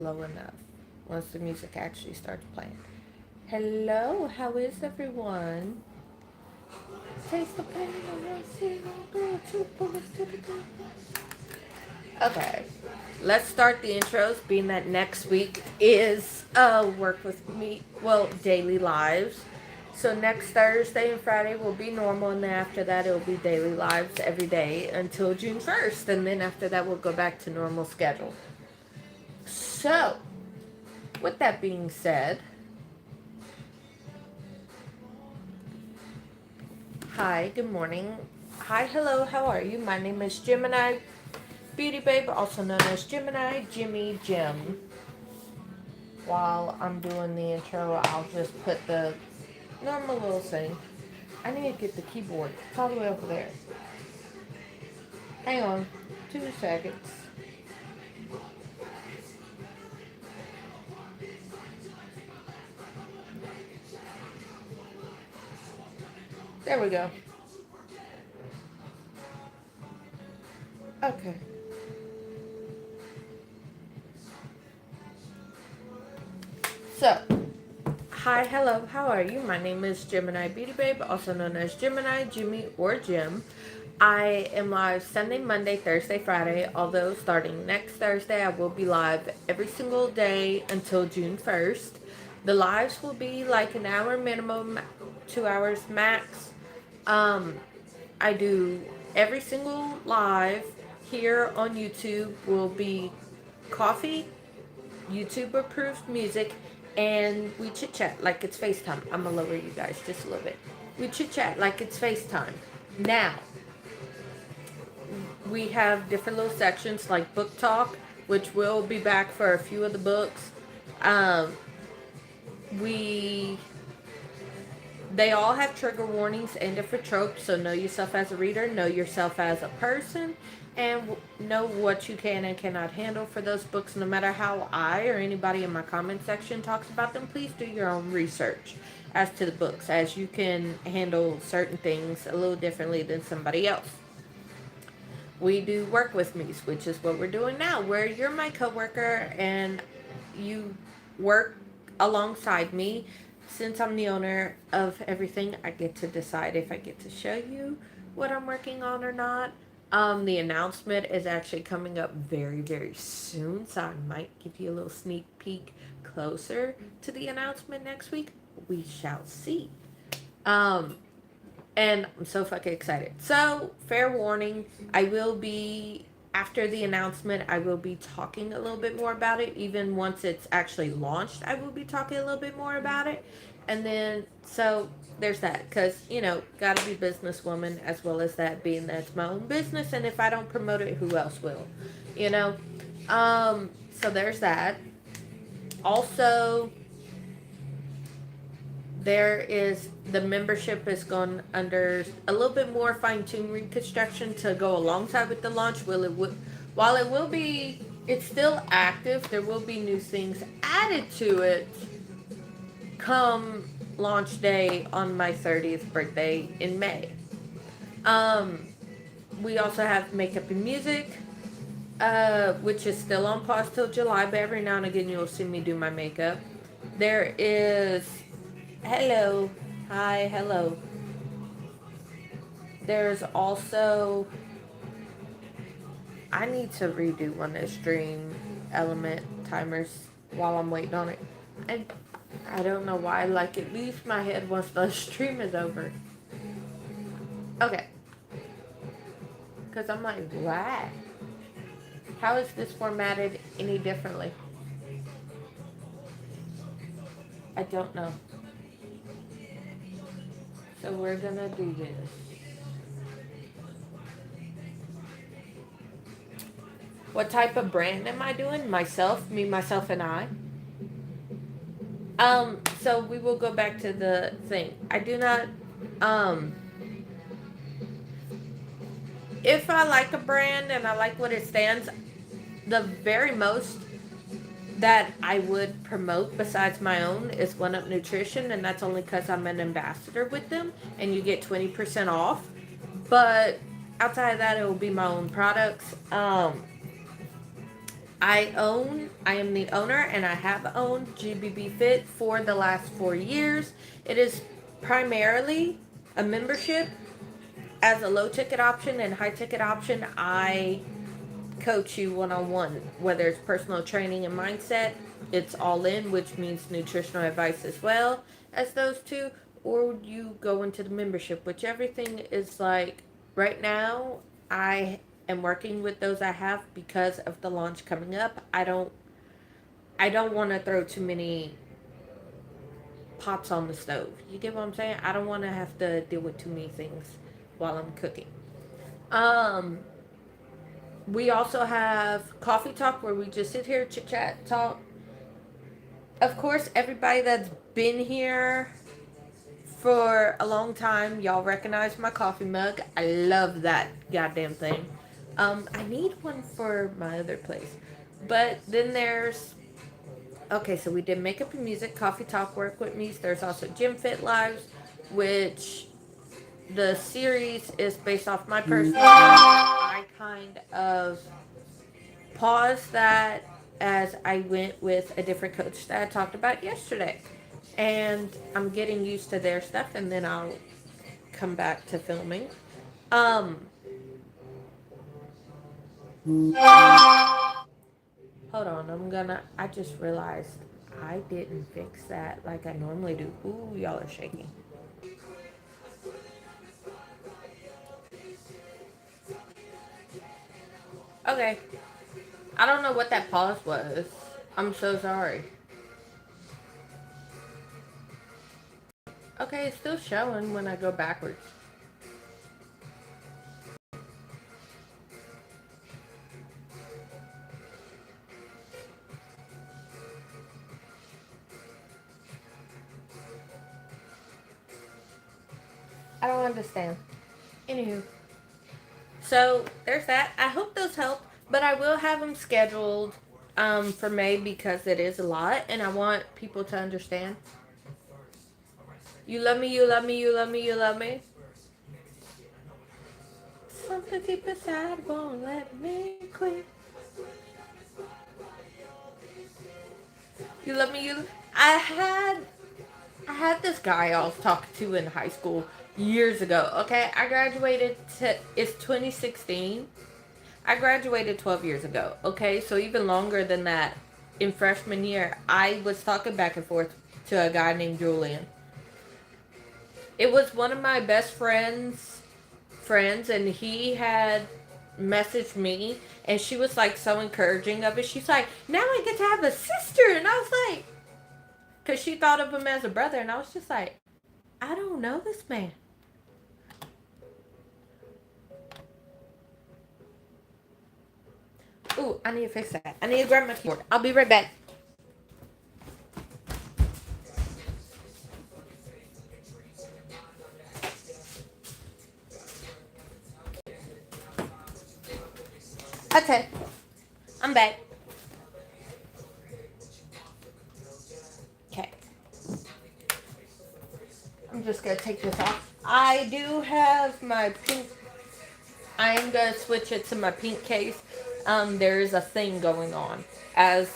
low enough once the music actually starts playing. Hello, how is everyone? Taste the pain of your single girl, two bullets to the gut. Okay, let's start the intros. Being that next week is work with me, well, daily lives. So next Thursday and Friday will be normal, and then after that it will be daily lives every day until June 1st, and then after that we'll go back to normal schedule. So, with that being said, hi, good morning. Hi, hello, how are you? My name is Gemini Beauty Babe, also known as Gemini Jimmy Jim. While I'm doing the intro, I'll just put the normal little thing. I need to get the keyboard. It's all the way over there. Hang on, 2 seconds. There we go. Okay. So, hi, hello, how are you? My name is Gemini Beauty Babe, also known as Gemini, Jimmy, or Jim. I am live Sunday, Monday, Thursday, Friday, although starting next Thursday, I will be live every single day until June 1st. The lives will be like an hour minimum, 2 hours max. I do every single live here on YouTube will be coffee, YouTube approved music, and we chit chat like it's FaceTime. I'm gonna lower you guys just a little bit. We chit chat like it's FaceTime. Now, we have different little sections like book talk, which will be back for a few of the books. Um, we They all have trigger warnings and different tropes, so know yourself as a reader, know yourself as a person, and know what you can and cannot handle for those books. No matter how I or anybody in my comment section talks about them, please do your own research as to the books, as you can handle certain things a little differently than somebody else. We do work with me, which is what we're doing now, where you're my coworker and you work alongside me. Since I'm the owner of everything, I get to decide if I get to show you what I'm working on or not. The announcement is actually coming up very, very soon, so I might give you a little sneak peek closer to the announcement next week. We shall see. Um, and I'm so fucking excited. So, fair warning, I will be, after the announcement, I will be talking a little bit more about it. Even once it's actually launched, I will be talking a little bit more about it. And then, so there's that. Because, gotta be businesswoman as well as that being that's my own business. And if I don't promote it, who else will? You know? So there's that. Also, there is the membership is gone under a little bit more fine-tuned reconstruction to go alongside with the launch. While it will be, it's still active, there will be new things added to it come launch day on my 30th birthday in May. We also have makeup and music, which is still on pause till July, but every now and again you'll see me do my makeup. There is hello. Hi, hello. There's also, I need to redo one of the stream element timers while I'm waiting on it. I, I don't know why, like it leaves my head once the stream is over. Okay. Because I'm like, why? How is this formatted any differently? I don't know. So we're gonna do this. What type of brand am I doing? Myself, me, myself, and I. So we will go back to the thing. I do not, um, if I like a brand and I like what it stands, the very most that I would promote besides my own is One Up Nutrition, and that's only because I'm an ambassador with them, and you get 20% off. But outside of that, it will be my own products. I am the owner and I have owned GBB Fit for the last 4 years. It is primarily a membership. As a low ticket option and high ticket option, I coach you one on one, whether it's personal training and mindset, it's all in, which means nutritional advice as well as those two, or you go into the membership, which everything is like right now. I am working with those I have because of the launch coming up. I don't want to throw too many pots on the stove. You get what I'm saying? I don't want to have to deal with too many things while I'm cooking. Um, we also have coffee talk where we just sit here, chit chat, talk. Of course, everybody that's been here for a long time, y'all recognize my coffee mug. I love that goddamn thing. I need one for my other place. But then there's, okay, so we did makeup and music, coffee talk, work with me. There's also Gym Fit Lives, which the series is based off my personal journey. I kind of paused that as I went with a different coach that I talked about yesterday. And I'm getting used to their stuff and then I'll come back to filming. Um Hold on, I just realized I didn't fix that like I normally do. Ooh, y'all are shaking. Okay. I don't know what that pause was. I'm so sorry. Okay, it's still showing when I go backwards. I don't understand. Anywho. So there's that. I hope those help, but I will have them scheduled for May because it is a lot, and I want people to understand. You love me, you love me, you love me, you love me. Something deep inside won't let me quit. You love me, you. I had this guy I was talking to in high school years ago. Okay, I graduated. It's 2016. I graduated 12 years ago. Okay, so even longer than that. In freshman year, I was talking back and forth to a guy named Julian. It was one of my best friends, and he had messaged me, and she was like so encouraging of it. She's like, now I get to have a sister, and I was like, because she thought of him as a brother, and I was just like, I don't know this man. Ooh, I need to fix that. I need to grab my keyboard. I'll be right back. Okay, I'm back. Okay. I'm just going to take this off. I do have my pink. I am going to switch it to my pink case. There is a thing going on. As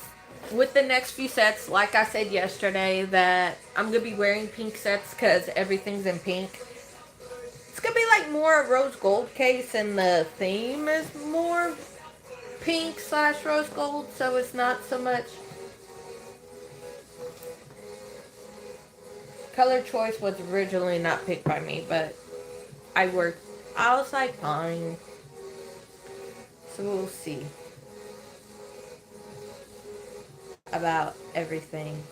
with the next few sets, like I said yesterday, that I'm going to be wearing pink sets because everything's in pink. It's going to be like more a rose gold case, and the theme is more pink / rose gold, so it's not so much. Color choice was originally not picked by me, but I was like, fine. So we'll see about everything.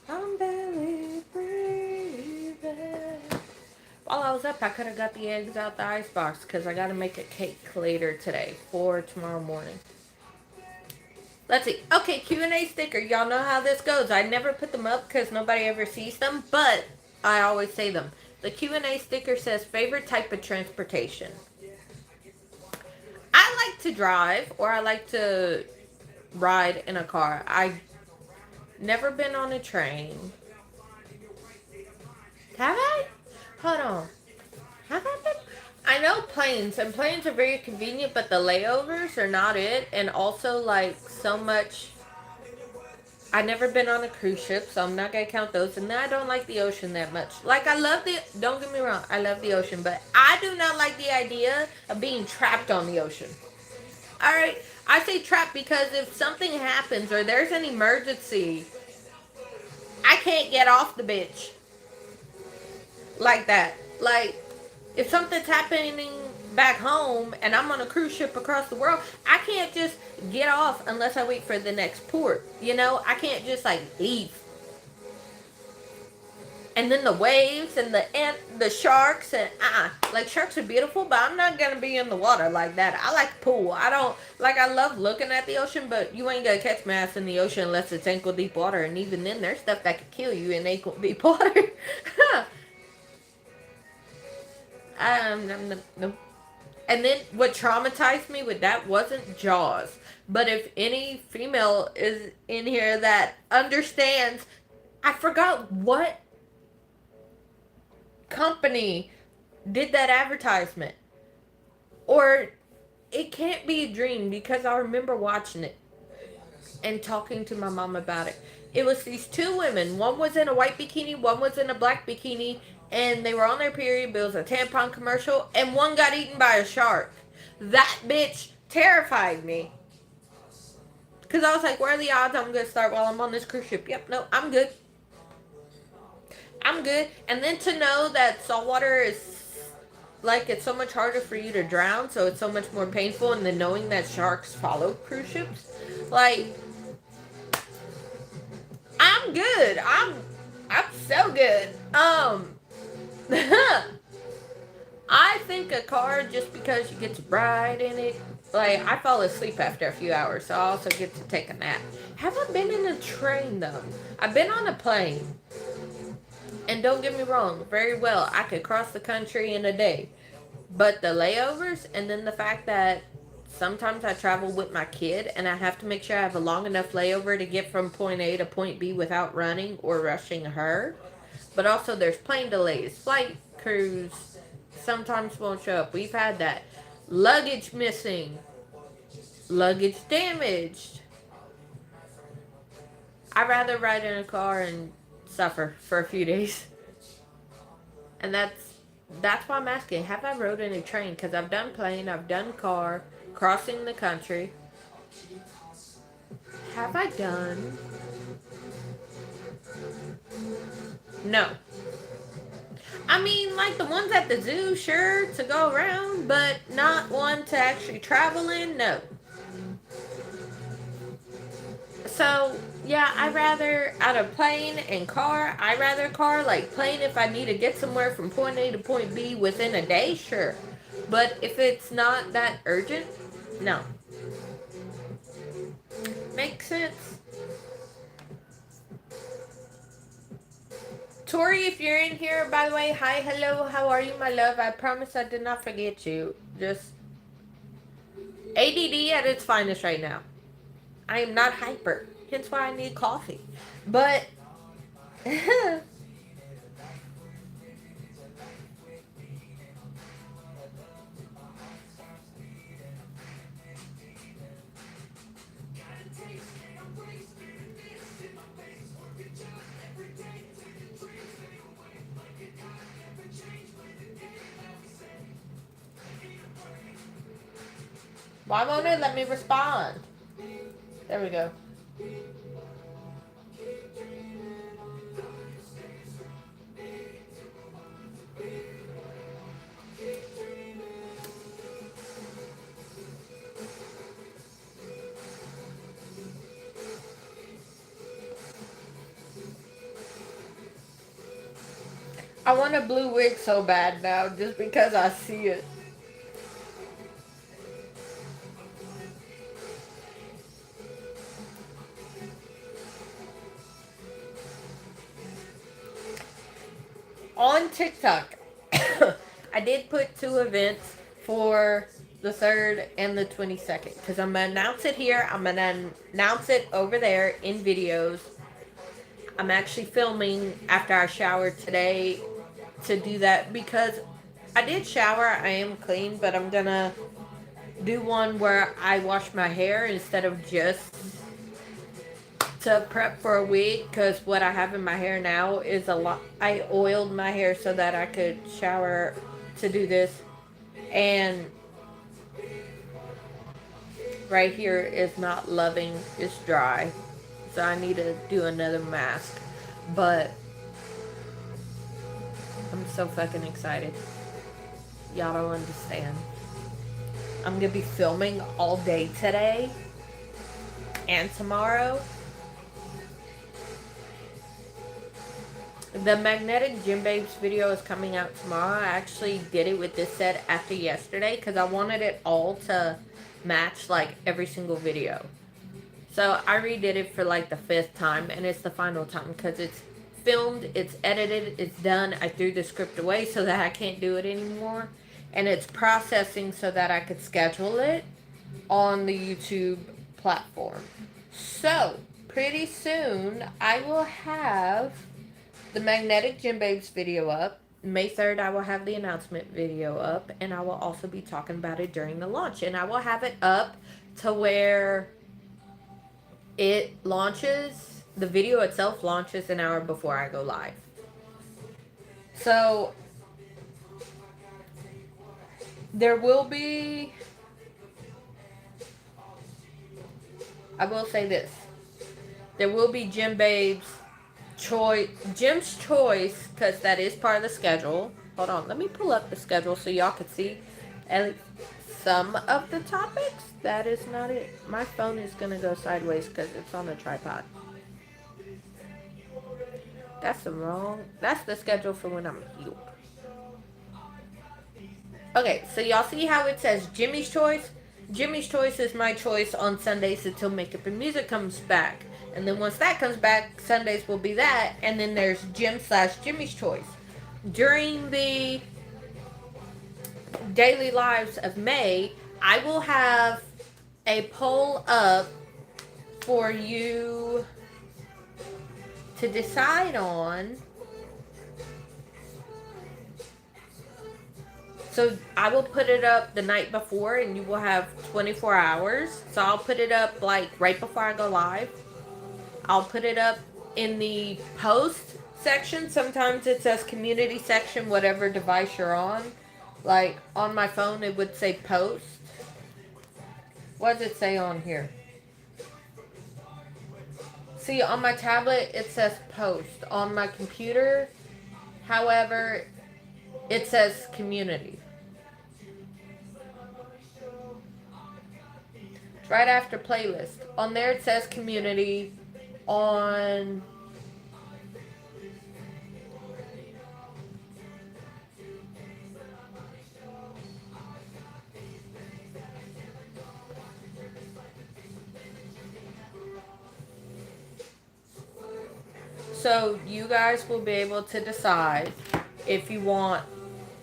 I'm barely breathing. While I was up, I could have got the eggs out the icebox because I got to make a cake later today for tomorrow morning. Let's see. Okay, Q&A sticker. Y'all know how this goes. I never put them up because nobody ever sees them, but I always say them. The Q&A sticker says, favorite type of transportation. I like to drive, or I like to ride in a car. I've never been on a train. Have I? Hold on. Have I been? I know planes, and planes are very convenient, but the layovers are not it. And also, like, so much. I've never been on a cruise ship, so I'm not gonna count those. And I don't like the ocean that much. Like, I love the. Don't get me wrong, I love the ocean, but I do not like the idea of being trapped on the ocean. All right, I say trapped because if something happens or there's an emergency, I can't get off the bitch like that. Like, if something's happening back home and I'm on a cruise ship across the world, I can't just get off unless I wait for the next port. You know, I can't just like leave. And then the waves and the sharks and like sharks are beautiful, but I'm not gonna be in the water like that. I like pool. I don't like. I love looking at the ocean, but you ain't gonna catch my ass in the ocean unless it's ankle deep water. And even then, there's stuff that could kill you in ankle deep water. No, no. And then what traumatized me with that wasn't Jaws. But if any female is in here that understands, I forgot what company did that advertisement. Or it can't be a dream because I remember watching it and talking to my mom about it. It was these two women. One was in a white bikini, one was in a black bikini, and they were on their period, but it was a tampon commercial, and one got eaten by a shark. That bitch terrified me. Because I was like, what are the odds I'm going to start while I'm on this cruise ship? Yep, no, I'm good. I'm good. And then to know that saltwater is like it's so much harder for you to drown, so it's so much more painful, and then knowing that sharks follow cruise ships, like I'm good. I'm so good. I think a car just because you get to ride in it. Like I fall asleep after a few hours, so I also get to take a nap. Haven't been in a train though. I've been on a plane. And don't get me wrong, very well, I could cross the country in a day. But the layovers and then the fact that sometimes I travel with my kid and I have to make sure I have a long enough layover to get from point A to point B without running or rushing her. But also there's plane delays, flight crews sometimes won't show up. We've had that. Luggage missing, luggage damaged. I'd rather ride in a car and suffer for a few days. And that's why I'm asking, have I rode in a train? Because I've done plane, I've done car, crossing the country. Have I done? No. I mean, like the ones at the zoo, sure, to go around, but not one to actually travel in, no. So, yeah, I rather, out of plane and car, I rather car. Like plane if I need to get somewhere from point A to point B within a day, sure. But if it's not that urgent, no. Makes sense. Tori, if you're in here, by the way, hi, hello, how are you, my love? I promise I did not forget you. Just ADD at its finest right now. I am not hyper. Hence why I need coffee. But why won't it let me respond? There we go. I want a blue wig so bad now just because I see it. On TikTok, I did put 2 events for the 3rd and the 22nd because I'm going to announce it here. I'm going to announce it over there in videos. I'm actually filming after I showered today to do that because I did shower. I am clean, but I'm gonna do one where I wash my hair instead of just to prep for a week, because what I have in my hair now is a lot. I oiled my hair so that I could shower to do this, and right here is not loving. It's dry, so I need to do another mask. But I'm so fucking excited. Y'all don't understand. I'm gonna be filming all day today and tomorrow. The Magnetic Gym Babes video is coming out tomorrow. I actually did it with this set after yesterday because I wanted it all to match like every single video. So I redid it for like the 5th time, and it's the final time because it's filmed, it's edited, it's done. I threw the script away so that I can't do it anymore, and it's processing so that I could schedule it on the YouTube platform. So pretty soon I will have the Magnetic Gym Babes video up. May 3rd, I will have the announcement video up, and I will also be talking about it during the launch. And I will have it up to where it launches, the video itself launches an hour before I go live. So, there will be, I will say this, there will be Gym Babes Jim's Choice, because that is part of the schedule. Hold on, let me pull up the schedule so y'all can see at least some of the topics. That is not it. My phone is going to go sideways because it's on a tripod. That's the schedule for when I'm healed. Okay, so y'all see how it says Jimmy's Choice? Jimmy's Choice is my choice on Sundays until Makeup and Music comes back. And then once that comes back, Sundays will be that. And then there's Jim/Jimmy's Choice. During the daily lives of May, I will have a poll up for you to decide on. So I will put it up the night before, and you will have 24 hours. So I'll put it up like right before I go live. I'll put it up in the post section. Sometimes it says community section, whatever device you're on. Like on my phone, it would say post. What does it say on here? See, on my tablet, it says post. On my computer, however, it says community. It's right after playlist. On there, it says community. On so you guys will be able to decide if you want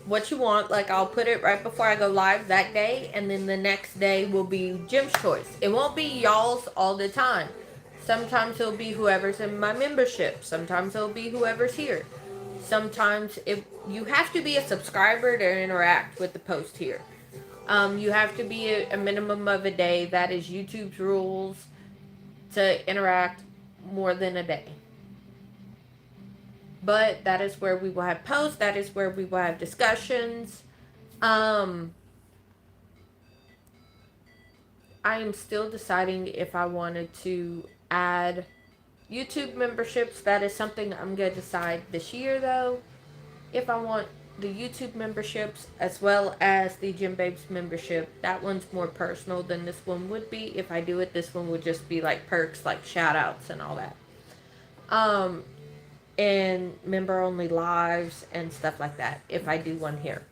what you want. Like, I'll put it right before I go live that day, and then the next day will be Jim's Choice. It won't be y'all's all the time. Sometimes it'll be whoever's in my membership. Sometimes it'll be whoever's here. Sometimes you have to be a subscriber to interact with the post here. You have to be a minimum of a day. That is YouTube's rules to interact more than a day. But that is where we will have posts. That is where we will have discussions. I am still deciding if I wanted to add YouTube memberships. That is something I'm going to decide this year, though. If I want the YouTube memberships as well as the Gym Babes membership. That one's more personal than this one would be. If I do it, this one would just be like perks, like shout outs and all that. And member only lives and stuff like that, if I do one here.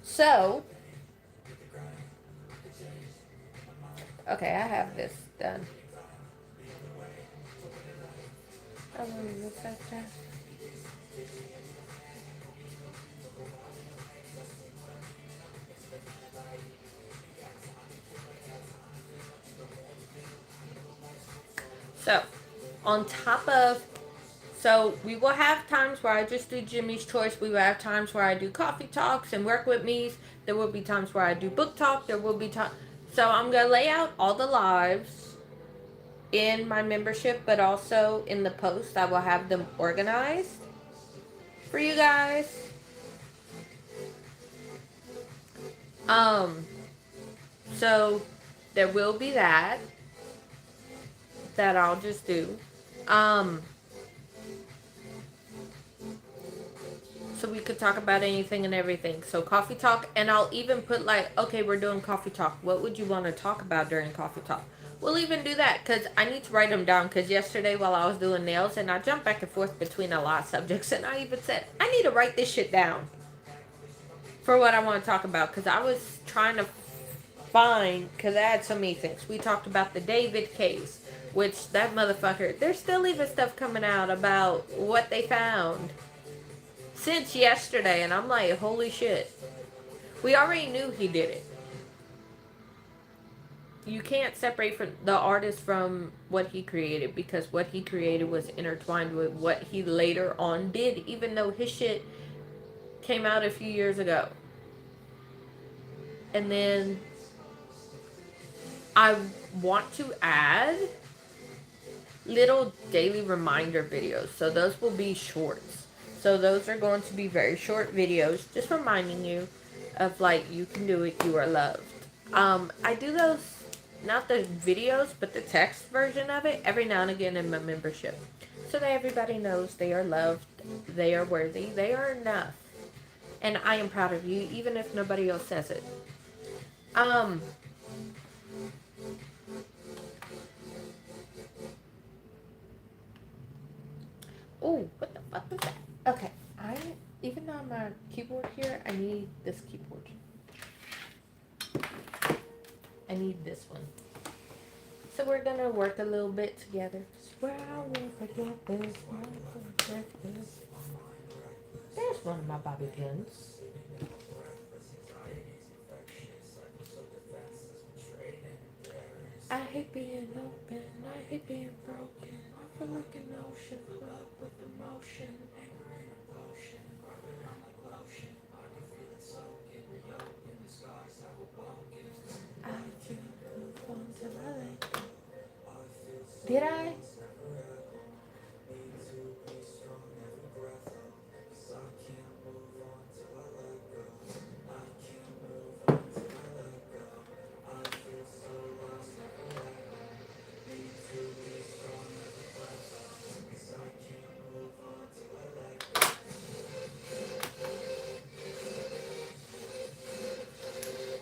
So okay, I have this done. So, on top of So we will have times where I just do Jimmy's Choice. We will have times where I do coffee talks and work with me's. There will be times where I do book talk. There will be times. So I'm going to lay out all the lives in my membership, but also in the post. I will have them organized for you guys. So there will be that I'll just do. So we could talk about anything and everything. So coffee talk, and I'll even put like, okay, we're doing coffee talk. What would you want to talk about during coffee talk? We'll even do that because I need to write them down. Because yesterday while I was doing nails, and I jumped back and forth between a lot of subjects, and I even said I need to write this shit down for what I want to talk about. Because I was trying to find, because I had so many things. We talked about the David case, which that motherfucker. There's still even stuff coming out about what they found since yesterday, and I'm like, holy shit. We already knew he did it. You can't separate from the artist from what he created, because what he created was intertwined with what he later on did, even though his shit came out a few years ago. And then I want to add little daily reminder videos. So those will be shorts. So those are going to be very short videos, just reminding you of like, you can do it, you are loved. I do those, not the videos, but the text version of it every now and again in my membership. So that everybody knows they are loved, they are worthy, they are enough. And I am proud of you, even if nobody else says it. Oh, what the fuck was that? Okay, even though I'm on keyboard here, I need this keyboard. I need this one. So we're gonna work a little bit together. Swear I won't forget this. Won't forget this. There's one of my bobby pins. I hate being open, I hate being broken. I feel like an ocean, flood with emotion. Anger and emotion, rubbing on like lotion. I can feel it soaking, yoke in the scars I will walk in. I can't move on till I let go. Did I?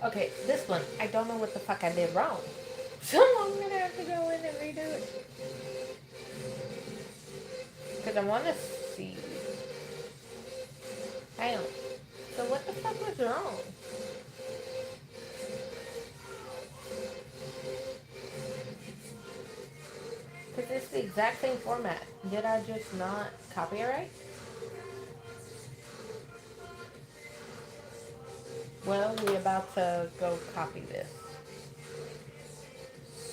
Okay, this one, I don't know what the fuck I did wrong. So I'm gonna have to go in and redo it. Because I want to see. Hang on. So what the fuck was wrong? Because it's the exact same format. Did I just not copy it right? Well, we're about to go copy this.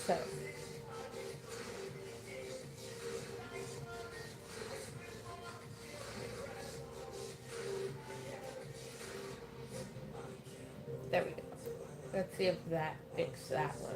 So. There we go. Let's see if that fixed that one.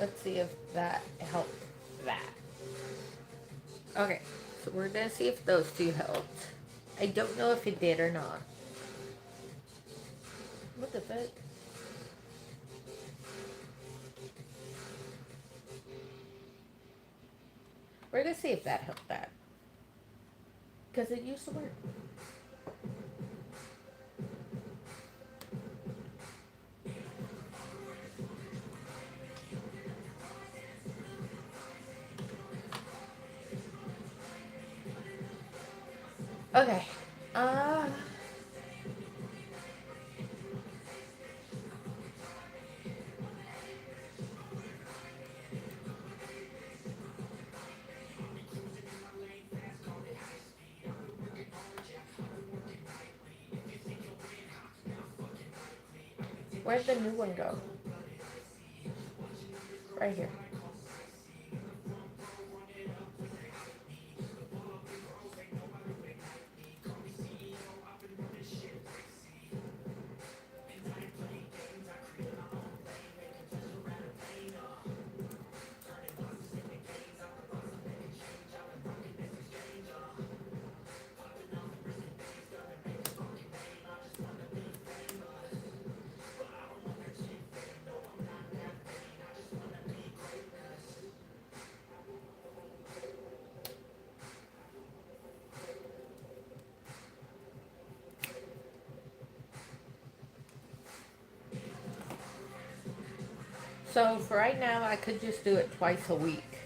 Let's see if that helped that. Okay, so we're gonna see if those two helped. I don't know if it did or not. What the fuck? We're gonna see if that helped that. Because it used to work. Okay. Uh, where'd the new one go? Right here. So for right now, I could just do it twice a week.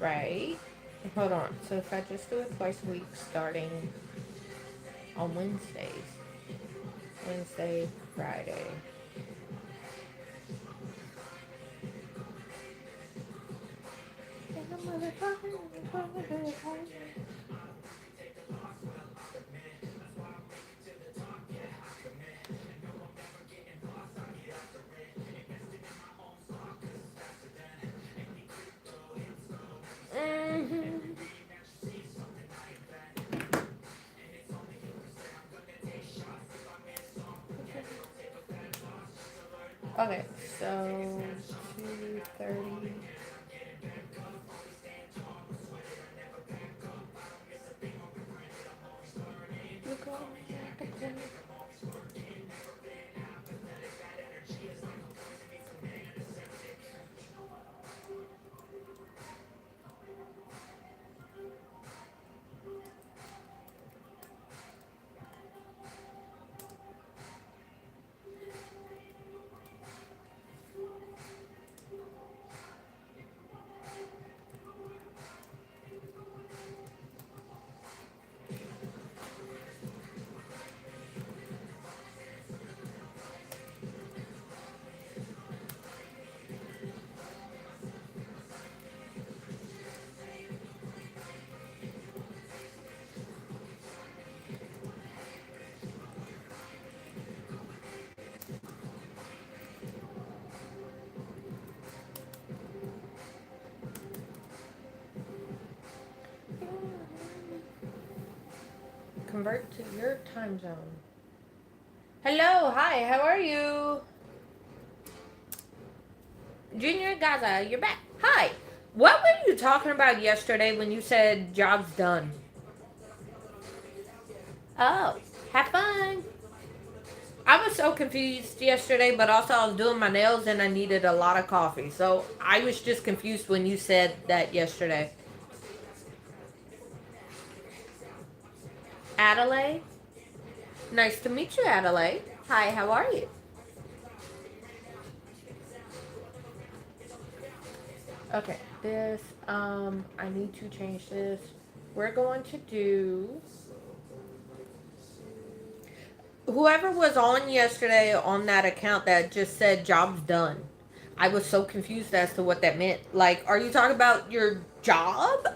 Right? Hold on. So if I just do it twice a week, starting on Wednesdays, Wednesday, Friday. Mhm. Okay, so 2:30. Convert to your time zone. Hello, hi, how are you? Junior Gaza, you're back. Hi. What were you talking about yesterday when you said job's done? Oh, have fun. I was so confused yesterday, but also I was doing my nails and I needed a lot of coffee. So I was just confused when you said that yesterday. Adelaide? Nice to meet you, Adelaide. Hi, how are you? Okay, I need to change this. We're going to do whoever was on yesterday on that account that just said job's done. I was so confused as to what that meant. Like, are you talking about your job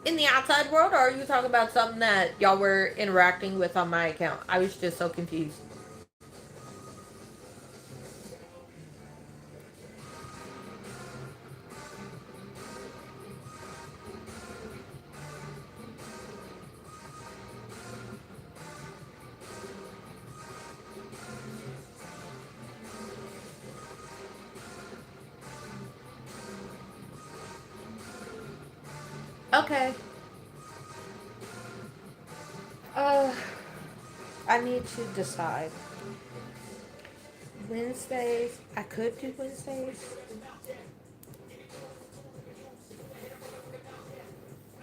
in the outside world, or are you talking about something that y'all were interacting with on my account? I was just so confused. Okay. Uh, I need to decide. Wednesdays, I could do Wednesdays.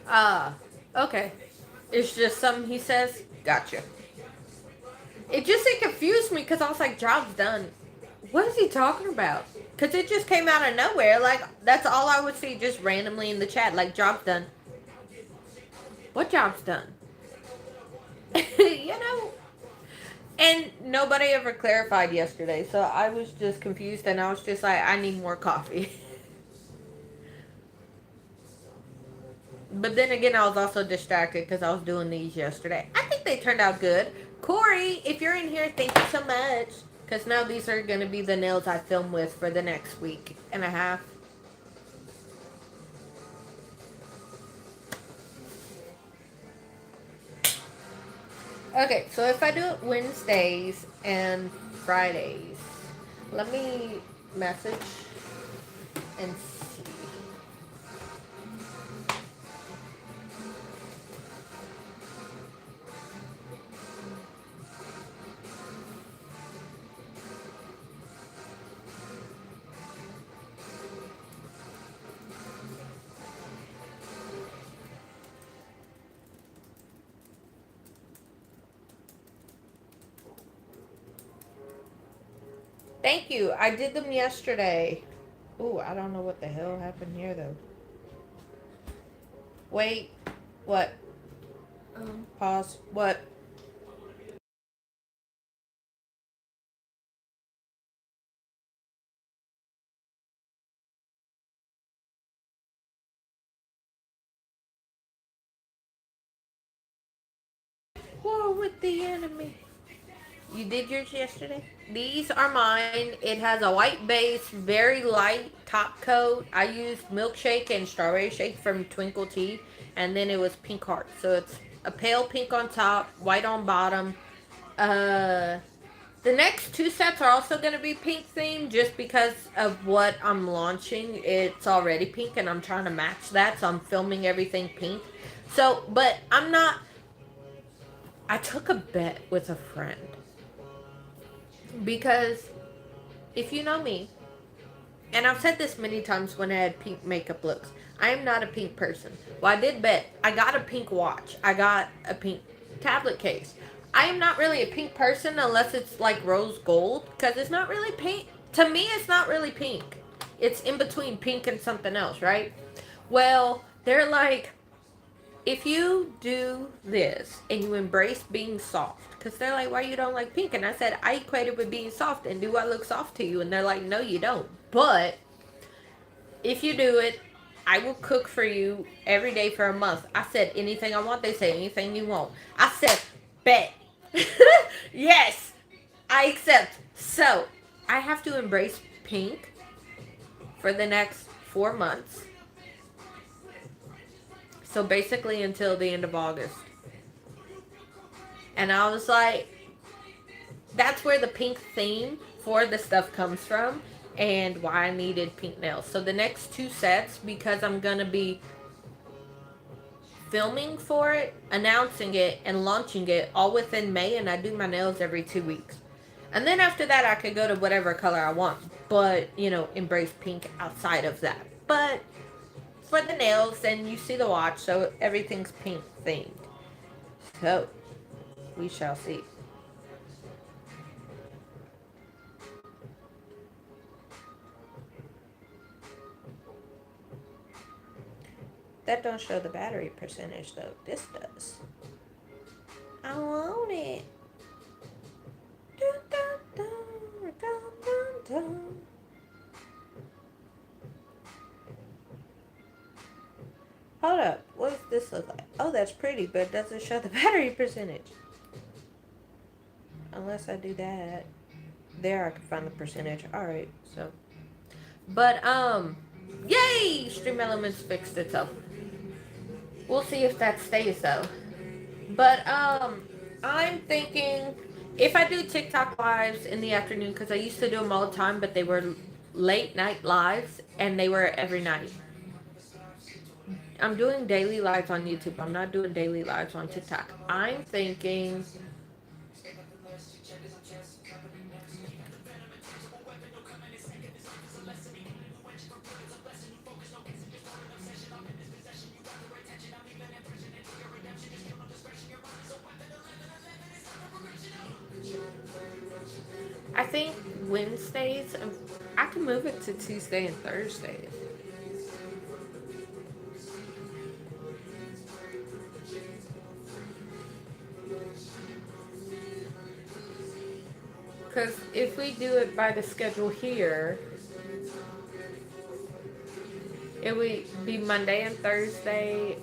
Ah, okay. It's just something he says. Gotcha. It confused me because I was like, job's done. What is he talking about? Because it just came out of nowhere. Like, that's all I would see just randomly in the chat. Like, job's done. What job's done? you know? And nobody ever clarified yesterday. So I was just confused and I was just like, I need more coffee. But then again, I was also distracted because I was doing these yesterday. I think they turned out good. Corey, if you're in here, thank you so much. Because now these are going to be the nails I film with for the next week and a half. Okay, so if I do it Wednesdays and Fridays, let me message and see. Thank you. I did them yesterday. Ooh, I don't know what the hell happened here though. Wait. What? Pause. What? War with the enemy. You did yours yesterday? These are mine. It has a white base, very light top coat. I used milkshake and strawberry shake from Twinkle Tea, and then it was pink heart. So it's a pale pink on top, white on bottom. Uh, the next two sets are also going to be pink themed just because of what I'm launching. It's already pink, and I'm trying to match that, so I'm filming everything pink. So, but I'm not. I took a bet with a friend because if you know me, and I've said this many times when I had pink makeup looks, I am not a pink person. Well, I did bet. I got a pink watch. I got a pink tablet case. I am not really a pink person unless it's like rose gold because it's not really pink. To me, it's not really pink. It's in between pink and something else, right? Well, they're like, if you do this and you embrace being soft, because they're like, why you don't like pink? And I said, I equate it with being soft, and do I look soft to you? And they're like, no, you don't. But if you do it, I will cook for you every day for a month. I said, anything I want. They say, anything you want. I said, bet. Yes, I accept. So, I have to embrace pink for the next 4 months. So, basically, until the end of August. And I was like, that's where the pink theme for the stuff comes from and why I needed pink nails. So the next two sets, because I'm going to be filming for it, announcing it, and launching it all within May, and I do my nails every 2 weeks. And then after that, I could go to whatever color I want. But, embrace pink outside of that. But for the nails, and you see the watch, so everything's pink themed. So, we shall see. That don't show the battery percentage though. This does. I want it. Dun, dun, dun, dun, dun, dun. Hold up. What does this look like? Oh, that's pretty, but it doesn't show the battery percentage. Unless I do that. There I can find the percentage. Alright, so. But, yay! Stream Elements fixed itself. We'll see if that stays though. But, I'm thinking if I do TikTok lives in the afternoon, because I used to do them all the time, but they were late night lives and they were every night. I'm doing daily lives on YouTube. I'm not doing daily lives on TikTok. I'm thinking I think Wednesdays, I can move it to Tuesday and Thursdays. Because if we do it by the schedule here, it would be Monday and Thursday.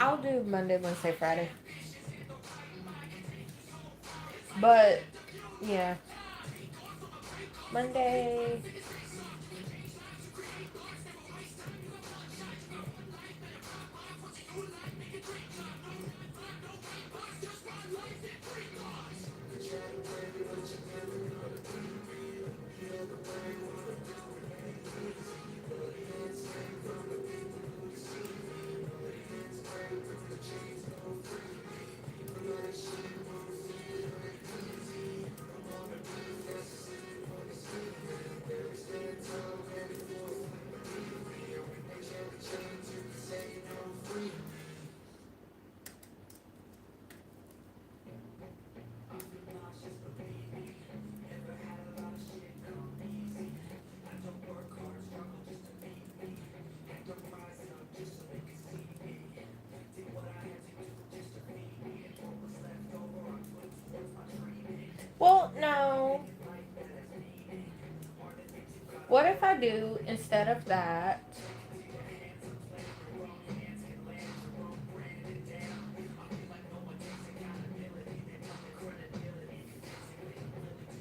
I'll do Monday, Wednesday, Friday. But, yeah. Monday. Well, no. What if I do, instead of that,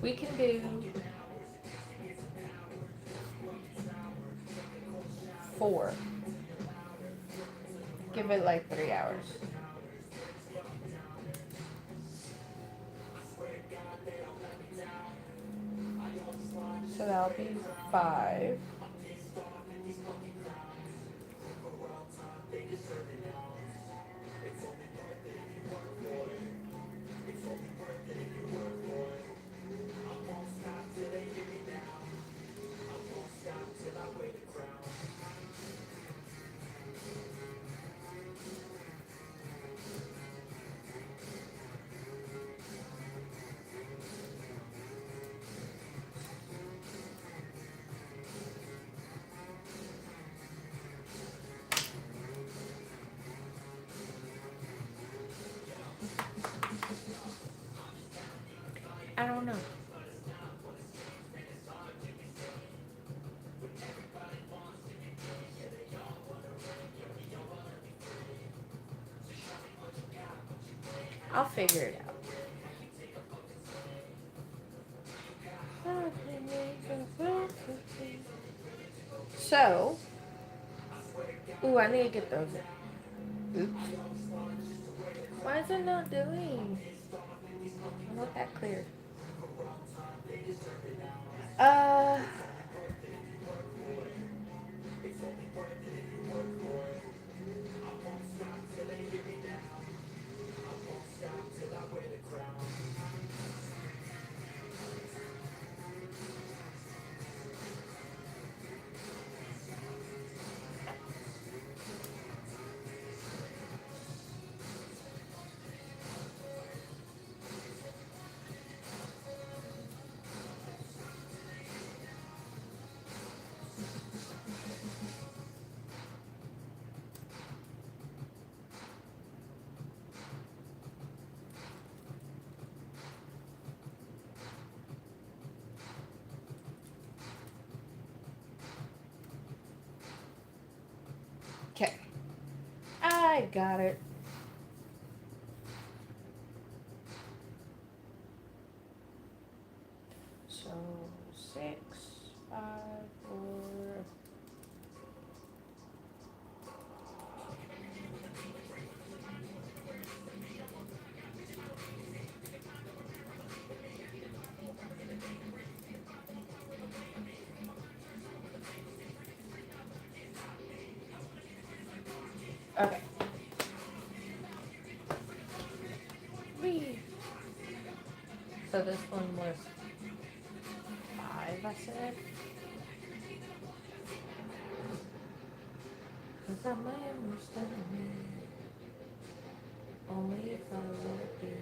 we can do 4. Give it like 3 hours. So that'll be 5. I don't know. I'll figure it out. So, ooh, I need to get those. Oops. Why is it not doing? I want that clear. Uh, okay. I got it. So, 6, 5, 4. Okay. So this one was 5, I said. 'Cause I might understand only if I let you.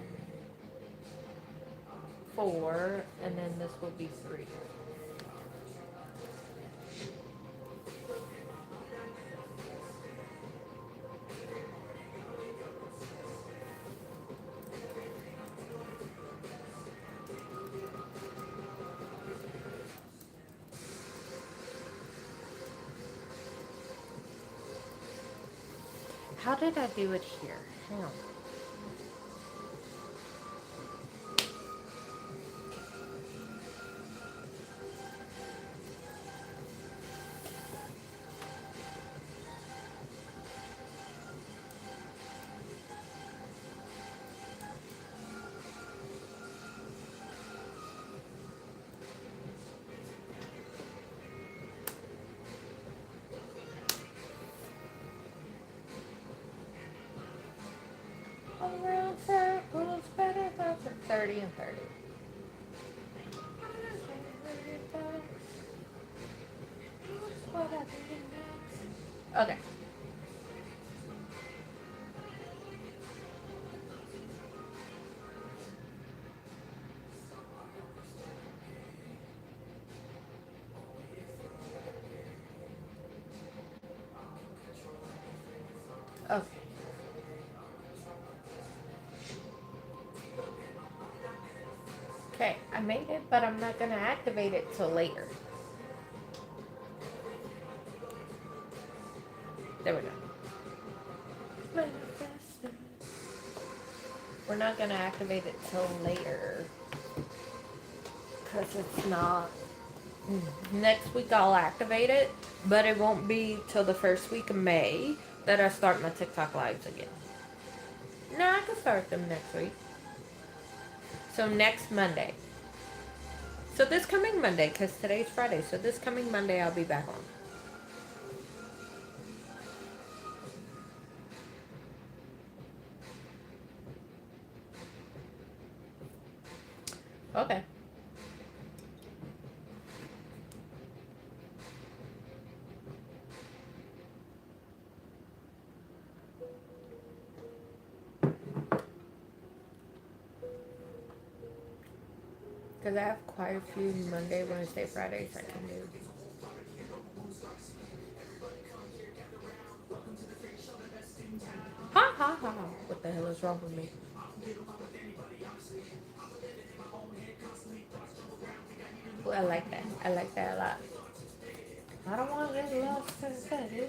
4, and then this will be 3. How did I do it here? Hang on. Around circles, better than 30 and 30. Okay. Okay. Okay, I made it, but I'm not going to activate it till later. There we go. We're not going to activate it till later. Because it's not. Next week I'll activate it, but it won't be till the first week of May that I start my TikTok lives again. No, I can start them next week. So next Monday. So this coming Monday, because today's Friday. So this coming Monday I'll be back on. Okay. Because I have quite a few Monday, Wednesday, Fridays I can do. Ha ha ha. What the hell is wrong with me? Ooh, I like that. I like that a lot. I don't want to get lost in the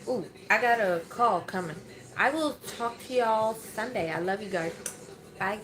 Ooh, I got a call coming. I will talk to y'all Sunday. I love you guys. Bye.